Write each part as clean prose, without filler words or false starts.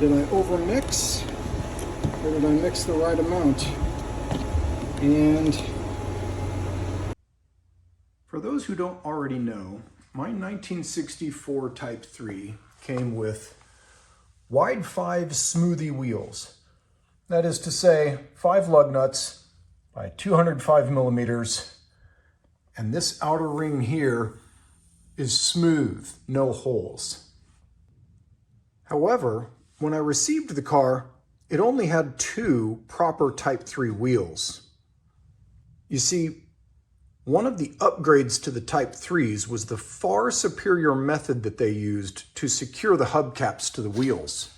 Did I overmix, or did I mix the right amount? And for those who don't already know, my 1964 Type 3 came with wide 5 smoothie wheels. That is to say, 5 lug nuts by 205 millimeters, and this outer ring here is smooth, no holes. However, when I received the car, it only had 2 proper Type 3 wheels. You see, one of the upgrades to the Type 3s was the far superior method that they used to secure the hubcaps to the wheels.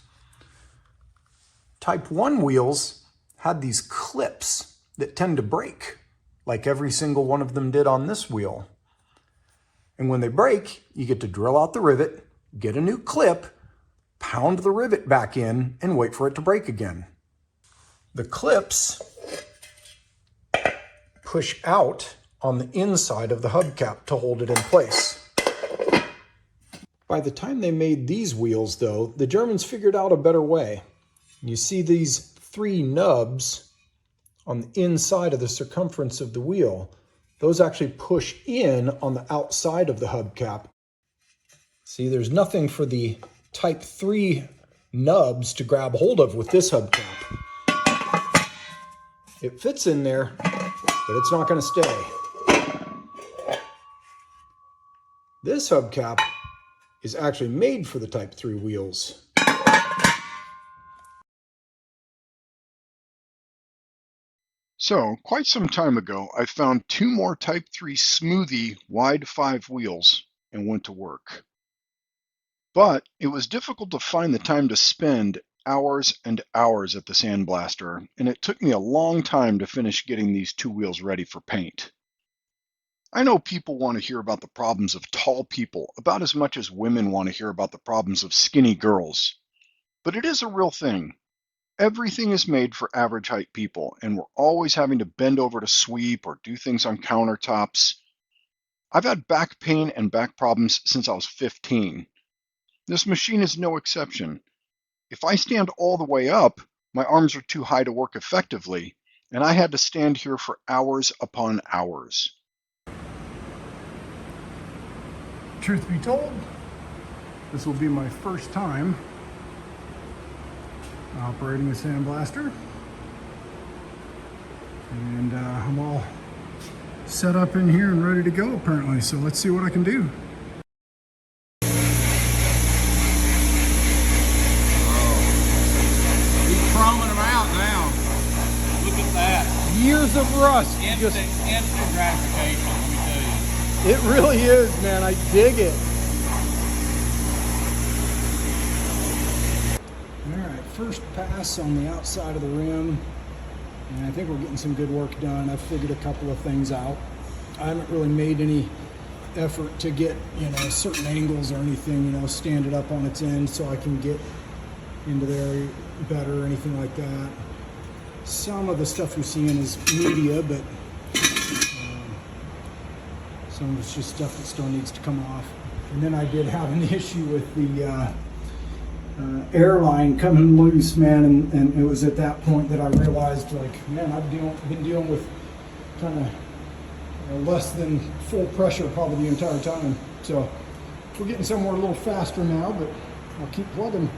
Type 1 wheels had these clips that tend to break, like every single one of them did on this wheel. And when they break, you get to drill out the rivet, get a new clip, pound the rivet back in, and wait for it to break again. The clips push out on the inside of the hubcap to hold it in place. By the time they made these wheels, though, the Germans figured out a better way. You see these 3 nubs on the inside of the circumference of the wheel. Those actually push in on the outside of the hubcap. See, there's nothing for the Type 3 nubs to grab hold of with this hubcap. It fits in there, but it's not going to stay. This hubcap is actually made for the Type 3 wheels. So, quite some time ago, I found 2 more Type 3 smoothie wide 5 wheels and went to work. But it was difficult to find the time to spend hours and hours at the sandblaster, and it took me a long time to finish getting these 2 wheels ready for paint. I know people want to hear about the problems of tall people about as much as women want to hear about the problems of skinny girls. But it is a real thing. Everything is made for average height people, and we're always having to bend over to sweep or do things on countertops. I've had back pain and back problems since I was 15. This machine is no exception. If I stand all the way up, my arms are too high to work effectively, and I had to stand here for hours upon hours. Truth be told, this will be my first time operating a sandblaster, and I'm all set up in here and ready to go apparently, so let's see what I can do. He's crumbing them out now. Look at that. Years of rust. Instant gratification, let me tell you. It really is, man. I dig it. First pass on the outside of the rim, and I think we're getting some good work done. I've figured a couple of things out. I haven't really made any effort to get, certain angles or anything, stand it up on its end so I can get into there better or anything like that. Some of the stuff you're seeing is media, but some of it's just stuff that still needs to come off. And then I did have an issue with the airline coming loose, man, and it was at that point that I realized, man, I've been dealing with kind of less than full pressure probably the entire time. So we're getting somewhere a little faster now, but I'll keep plugging.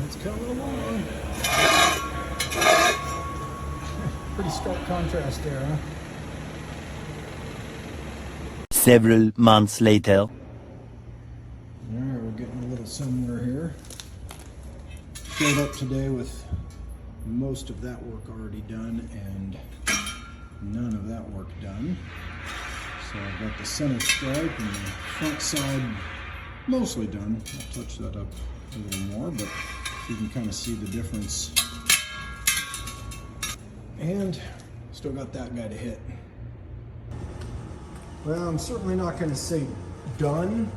It's coming along. Pretty stark contrast there, huh? Several months later. Alright, we're getting a little somewhere here. Showed up today with most of that work already done and none of that work done. So I've got the center stripe and the front side mostly done. I'll touch that up a little more, but you can kind of see the difference. And still got that guy to hit. Well, I'm certainly not going to say done,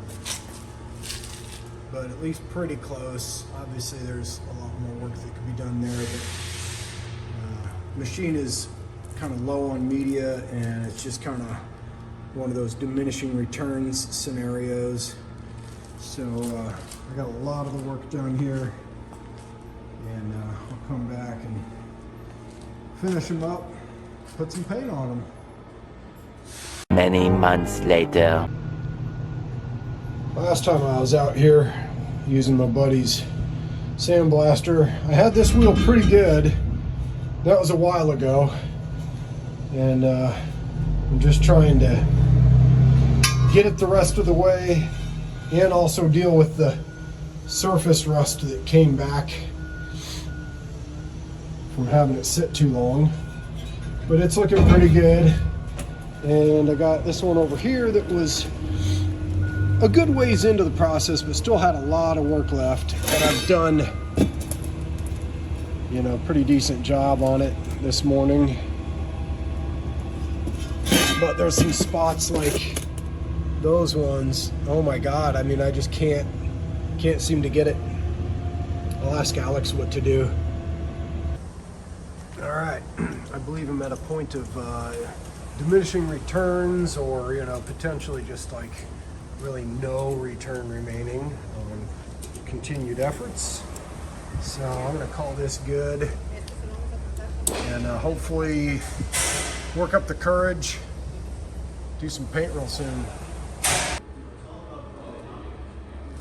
but at least pretty close. Obviously there's a lot more work that could be done there, but machine is kind of low on media, and it's just kind of one of those diminishing returns scenarios. So I got a lot of the work done here, and I'll come back and finish them up, put some paint on them. Many months later. Last time I was out here using my buddy's sandblaster, I had this wheel pretty good. That was a while ago, and I'm just trying to get it the rest of the way and also deal with the surface rust that came back from having it sit too long. But it's looking pretty good. And I got this one over here that was a good ways into the process, but still had a lot of work left. And I've done, you know, a pretty decent job on it this morning. But there's some spots like those ones. Oh my God, I mean, I just can't seem to get it. I'll ask Alex what to do. All right, I believe I'm at a point of diminishing returns, or, you know, potentially just like really no return remaining on continued efforts. So I'm gonna call this good, and hopefully work up the courage, do some paint real soon.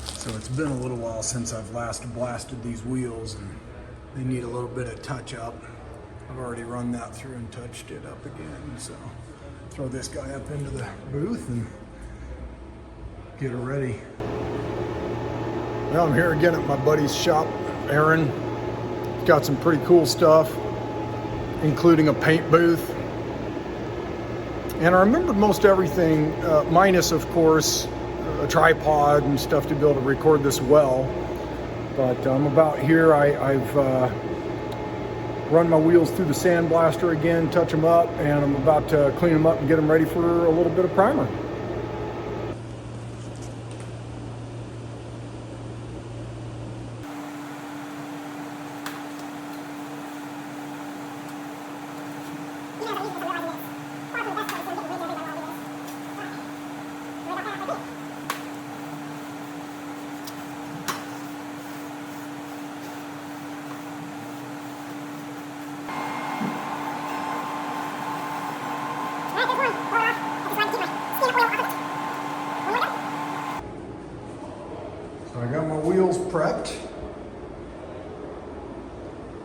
So it's been a little while since I've last blasted these wheels, and they need a little bit of touch up. I've already run that through and touched it up again, so throw this guy up into the booth and get her ready. Well, I'm here again at my buddy's shop, Aaron. Got some pretty cool stuff, including a paint booth. And I remember most everything, minus, of course, a tripod and stuff to be able to record this well. But I'm about here. I've run my wheels through the sandblaster again, touch them up, and I'm about to clean them up and get them ready for a little bit of primer. So I got my wheels prepped.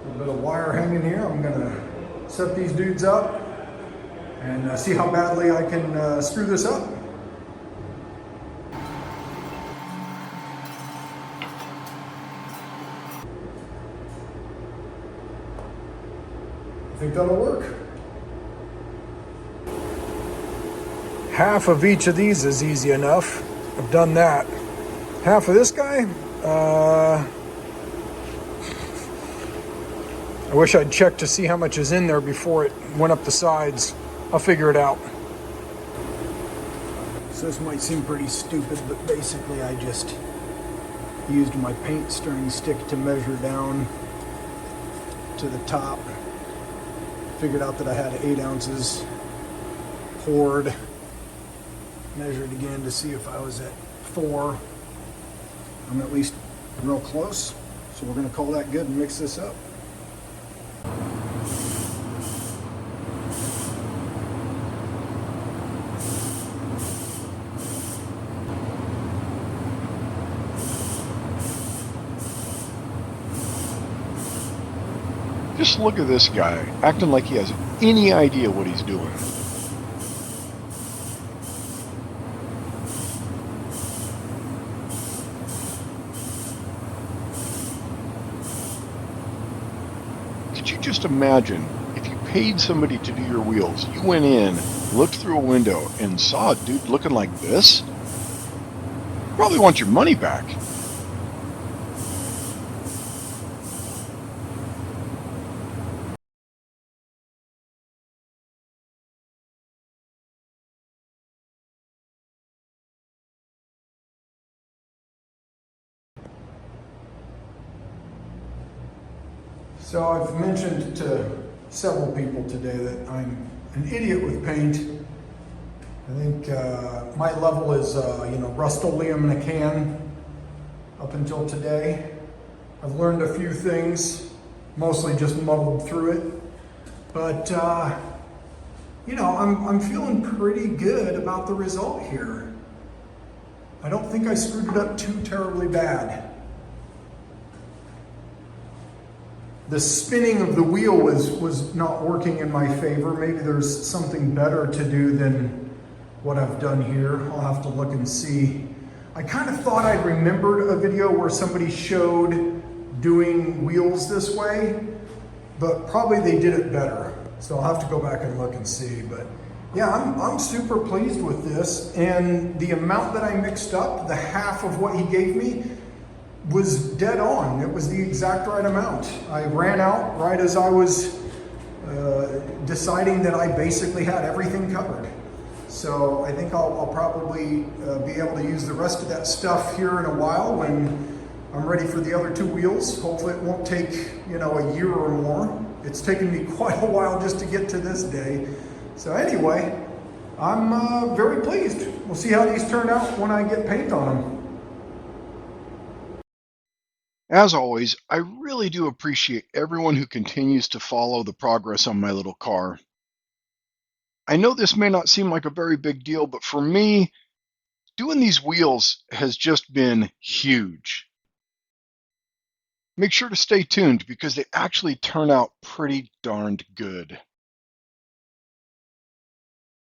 A little bit of wire hanging here. I'm gonna set these dudes up and see how badly I can screw this up. I think that'll work. Half of each of these is easy enough. I've done that. Half of this guy, I wish I'd checked to see how much is in there before it went up the sides. I'll figure it out. So this might seem pretty stupid, but basically I just used my paint stirring stick to measure down to the top. Figured out that I had 8 ounces poured. Measured again to see if I was at 4. I'm at least real close, so we're going to call that good and mix this up. Just look at this guy, acting like he has any idea what he's doing. Could you just imagine if you paid somebody to do your wheels, you went in, looked through a window, and saw a dude looking like this? You probably want your money back. So I've mentioned to several people today that I'm an idiot with paint. I think my level is, Rust-Oleum in a can. up until today. I've learned a few things, mostly just muddled through it. But, you know, I'm feeling pretty good about the result here. I don't think I screwed it up too terribly bad. The spinning of the wheel was not working in my favor. Maybe there's something better to do than what I've done here. I'll have to look and see. I kind of thought I remembered a video where somebody showed doing wheels this way, but probably they did it better. So I'll have to go back and look and see. But yeah, I'm super pleased with this. And the amount that I mixed up, the half of what he gave me, was dead on. It was the exact right amount. I ran out right as I was deciding that I basically had everything covered. So I think I'll probably be able to use the rest of that stuff here in a while when I'm ready for the other two wheels. Hopefully it won't take, you know, a year or more. It's taken me quite a while just to get to this day. So anyway, I'm very pleased. We'll see how these turn out when I get paint on them. As always, I really do appreciate everyone who continues to follow the progress on my little car. I know this may not seem like a very big deal, but for me, doing these wheels has just been huge. Make sure to stay tuned because they actually turn out pretty darned good.